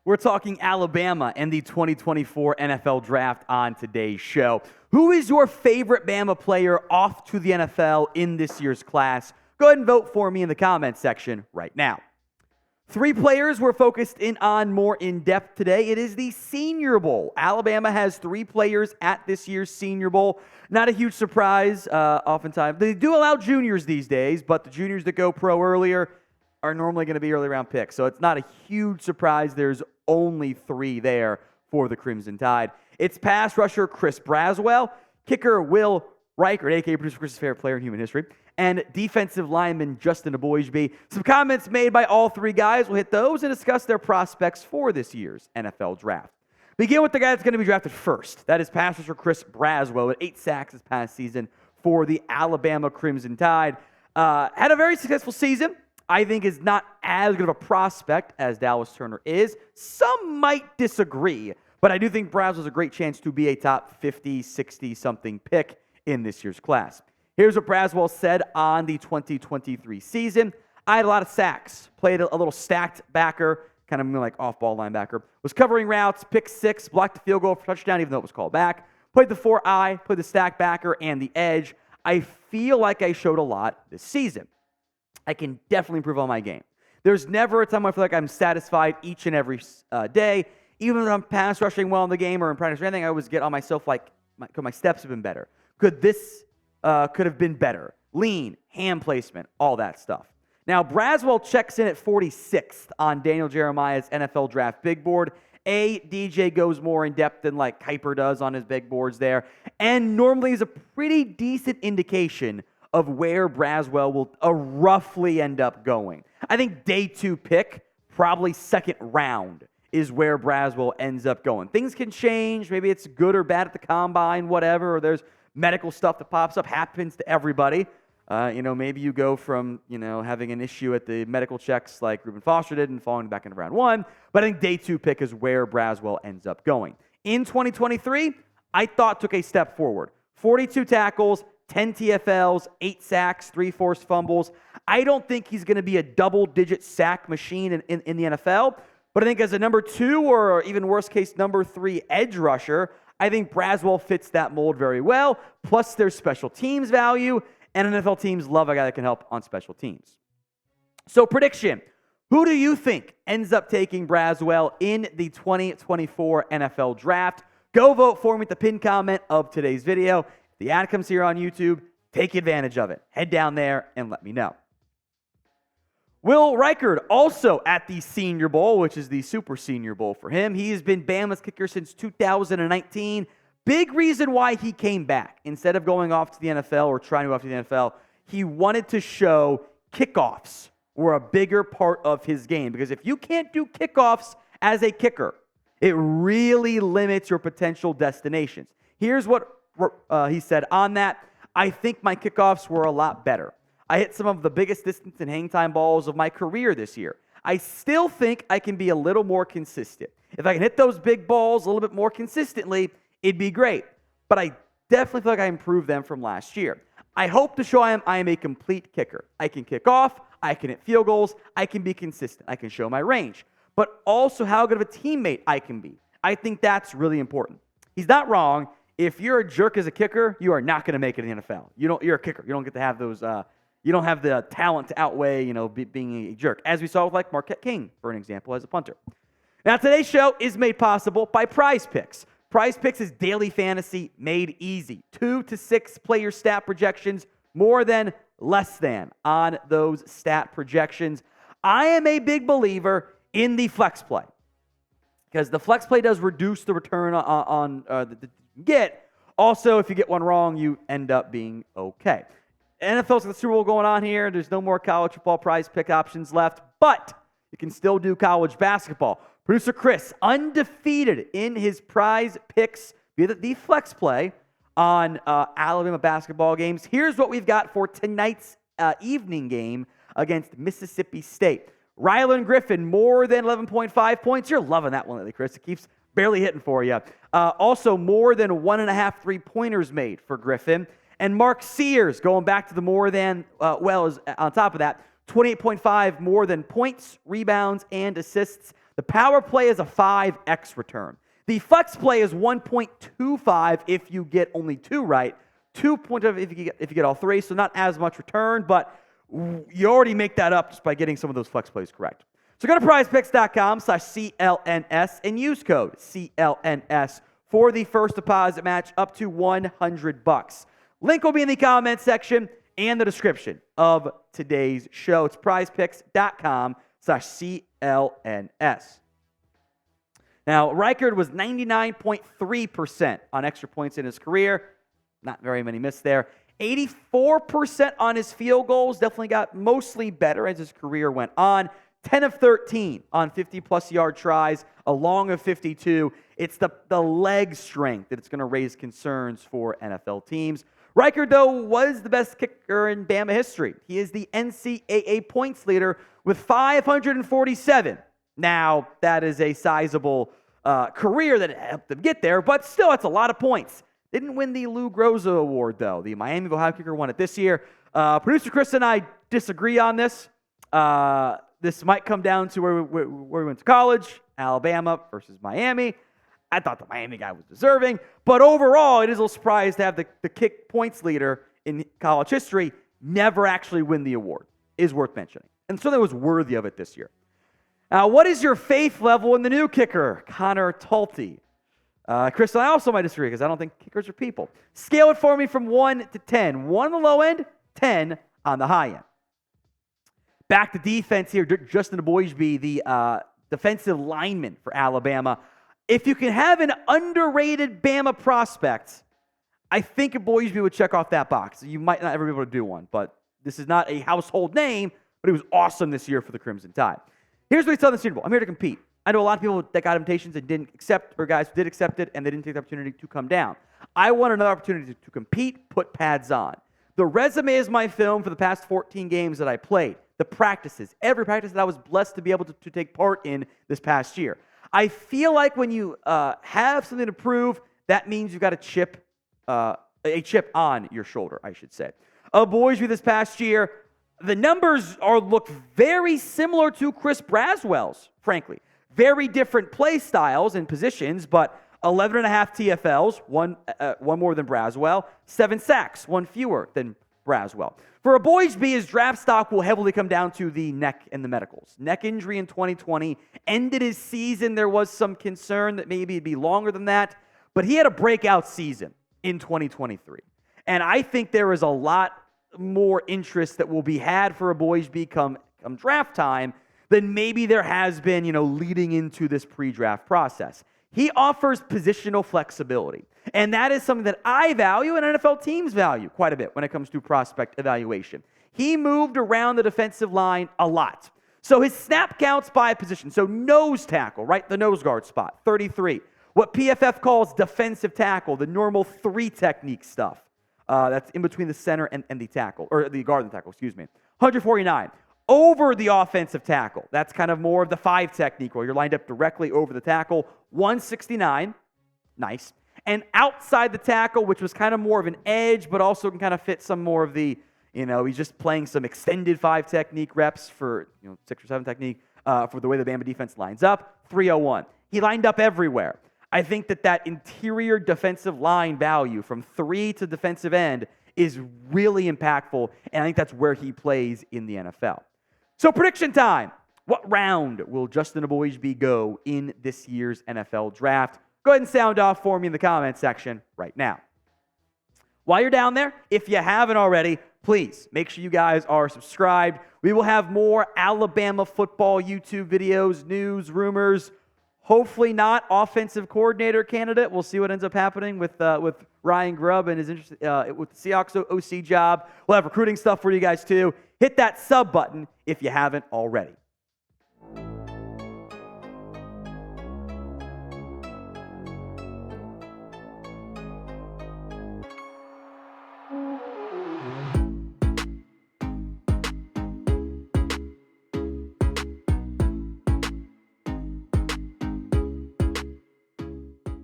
We're talking Alabama and the 2024 NFL Draft on today's show. Who is your favorite Bama player off to the NFL in this year's class? Go ahead and vote for me in the comments section right now. 3 players we're focused in on more in depth today. It is the Senior Bowl. Alabama has 3 players at this year's Senior Bowl. Not a huge surprise, oftentimes. They do allow juniors these days, but the juniors that go pro earlier are normally going to be early round picks. So it's not a huge surprise. There's only 3 there for the Crimson Tide. It's pass rusher Chris Braswell, kicker Will Reichard, a.k.a. producer Chris's favorite player in human history, and defensive lineman Justin Eboigbe. Some comments made by all 3 guys. We'll hit those and discuss their prospects for this year's NFL Draft. Begin with the guy that's going to be drafted first. That is pass rusher Chris Braswell with 8 sacks this past season for the Alabama Crimson Tide. Had a very successful season. I think is not as good of a prospect as Dallas Turner is. Some might disagree, but I do think Braswell has a great chance to be a top 50, 60-something pick in this year's class. Here's what Braswell said on the 2023 season. I had a lot of sacks, played a little stacked backer, kind of like off-ball linebacker, was covering routes, picked 6, blocked a field goal for touchdown even though it was called back, played the 4-eye, played the stacked backer and the edge. I feel like I showed a lot this season. I can definitely improve on my game. There's never a time I feel like I'm satisfied each and every day. Even if I'm pass rushing well in the game or in practice or anything, I always get on myself like, could my steps have been better? Could this could have been better? Lean, hand placement, all that stuff. Now, Braswell checks in at 46th on Daniel Jeremiah's NFL Draft Big Board. DJ goes more in depth than like Kuiper does on his big boards there, and normally is a pretty decent indication of where Braswell will roughly end up going. I think day 2 pick, probably second round, is where Braswell ends up going. Things can change. Maybe it's good or bad at the combine, whatever, or there's medical stuff that pops up, happens to everybody. Maybe you go from, having an issue at the medical checks like Reuben Foster did and falling back into round 1. But I think day 2 pick is where Braswell ends up going. In 2023, I thought took a step forward. 42 tackles, 10 TFLs, 8 sacks, 3 forced fumbles. I don't think he's going to be a double-digit sack machine in the NFL, but I think as a number 2 or even worst case number 3 edge rusher, I think Braswell fits that mold very well. Plus there's special teams value, and NFL teams love a guy that can help on special teams. So prediction, who do you think ends up taking Braswell in the 2024 NFL Draft? Go vote for me at the pinned comment of today's video. The ad comes here on YouTube. Take advantage of it. Head down there and let me know. Will Reichard also at the Senior Bowl, which is the Super Senior Bowl for him. He has been Bama's kicker since 2019. Big reason why he came back. Instead of going off to the NFL or trying to go off to the NFL, he wanted to show kickoffs were a bigger part of his game. Because if you can't do kickoffs as a kicker, it really limits your potential destinations. Here's what he said on that. I think my kickoffs were a lot better. I hit some of the biggest distance and hang time balls of my career this year. I still think I can be a little more consistent. If I can hit those big balls a little bit more consistently, it'd be great. But I definitely feel like I improved them from last year. I hope to show I am a complete kicker. I can kick off. I can hit field goals. I can be consistent. I can show my range. But also how good of a teammate I can be. I think that's really important. He's not wrong. If you're a jerk as a kicker, you are not going to make it in the NFL. You're a kicker. You don't get to have those. You don't have the talent to outweigh, being a jerk. As we saw with like Marquette King, for an example, as a punter. Now today's show is made possible by Prize Picks. Prize Picks is daily fantasy made easy. 2 to 6 player stat projections, more than, less than on those stat projections. I am a big believer in the flex play because the flex play does reduce the return on the get. Also, if you get one wrong, you end up being okay. NFL's got the Super Bowl going on here. There's no more college football prize pick options left, but you can still do college basketball. Producer Chris, undefeated in his prize picks via the flex play on Alabama basketball games. Here's what we've got for tonight's evening game against Mississippi State. Rylan Griffin, more than 11.5 points. You're loving that one lately, Chris. It keeps barely hitting for you. Also, more than 1.5 3-pointers made for Griffin. And Mark Sears, going back to the more than, as on top of that, 28.5 more than points, rebounds, and assists. The power play is a 5x return. The flex play is 1.25 if you get only 2 right, 2.5 if you get all 3, so not as much return, but you already make that up just by getting some of those flex plays correct. So go to prizepicks.com/CLNS and use code CLNS for the first deposit match up to $100. Link will be in the comment section and the description of today's show. It's prizepicks.com/CLNS. Now, Reichard was 99.3% on extra points in his career. Not very many missed there. 84% on his field goals. Definitely got mostly better as his career went on. 10 of 13 on 50-plus yard tries, a long of 52. It's the leg strength that's going to raise concerns for NFL teams. Reichard, though, was the best kicker in Bama history. He is the NCAA points leader with 547. Now, that is a sizable career that helped him get there, but still, that's a lot of points. Didn't win the Lou Groza Award, though. The Miami of Ohio kicker won it this year. Producer Chris and I disagree on this. This might come down to where we went to college, Alabama versus Miami. I thought the Miami guy was deserving, but overall, it is a little surprise to have the kick points leader in college history never actually win the award. Is worth mentioning. And so that was worthy of it this year. Now, what is your faith level in the new kicker, Connor Talty? Chris and I also might disagree because I don't think kickers are people. Scale it for me from 1 to 10. 1 on the low end, 10 on the high end. Back to defense here. Justin Eboigbe, the defensive lineman for Alabama. If you can have an underrated Bama prospect, I think Eboigbe would check off that box. You might not ever be able to do one, but this is not a household name, but he was awesome this year for the Crimson Tide. Here's what he said in the Senior Bowl. I'm here to compete. I know a lot of people that got invitations and didn't accept, or guys who did accept it and they didn't take the opportunity to come down. I want another opportunity to compete, put pads on. The resume is my film for the past 14 games that I played. The practices, every practice that I was blessed to be able to take part in this past year. I feel like when you have something to prove, that means you've got a chip on your shoulder, I should say. Eboigbe this past year, the numbers look very similar to Chris Braswell's, frankly. Very different play styles and positions, but 11.5 TFLs, one more than Braswell, 7 sacks, 1 fewer than Braswell. For Eboigbe, his draft stock will heavily come down to the neck and the medicals. Neck injury in 2020 ended his season. There was some concern that maybe it'd be longer than that, but he had a breakout season in 2023. And I think there is a lot more interest that will be had for Eboigbe come draft time than maybe there has been, leading into this pre-draft process. He offers positional flexibility, and that is something that I value and NFL teams value quite a bit when it comes to prospect evaluation. He moved around the defensive line a lot. So his snap counts by position. So nose tackle, right? The nose guard spot, 33. What PFF calls defensive tackle, the normal 3 technique stuff. That's in between the center and the tackle, or the guard and tackle, 149. Over the offensive tackle. That's kind of more of the 5 technique where you're lined up directly over the tackle. 169. Nice. And outside the tackle, which was kind of more of an edge, but also can kind of fit some more of the, he's just playing some extended 5 technique reps for, 6 or 7 technique for the way the Bama defense lines up. 301. He lined up everywhere. I think that interior defensive line value from 3 to defensive end is really impactful, and I think that's where he plays in the NFL. So prediction time. What round will Justin Eboigbe go in this year's NFL draft? Go ahead and sound off for me in the comment section right now. While you're down there, if you haven't already, please make sure you guys are subscribed. We will have more Alabama football YouTube videos, news, rumors. Hopefully not offensive coordinator candidate. We'll see what ends up happening with Ryan Grubb and his interest with the Seahawks OC job. We'll have recruiting stuff for you guys too. Hit that sub button if you haven't already.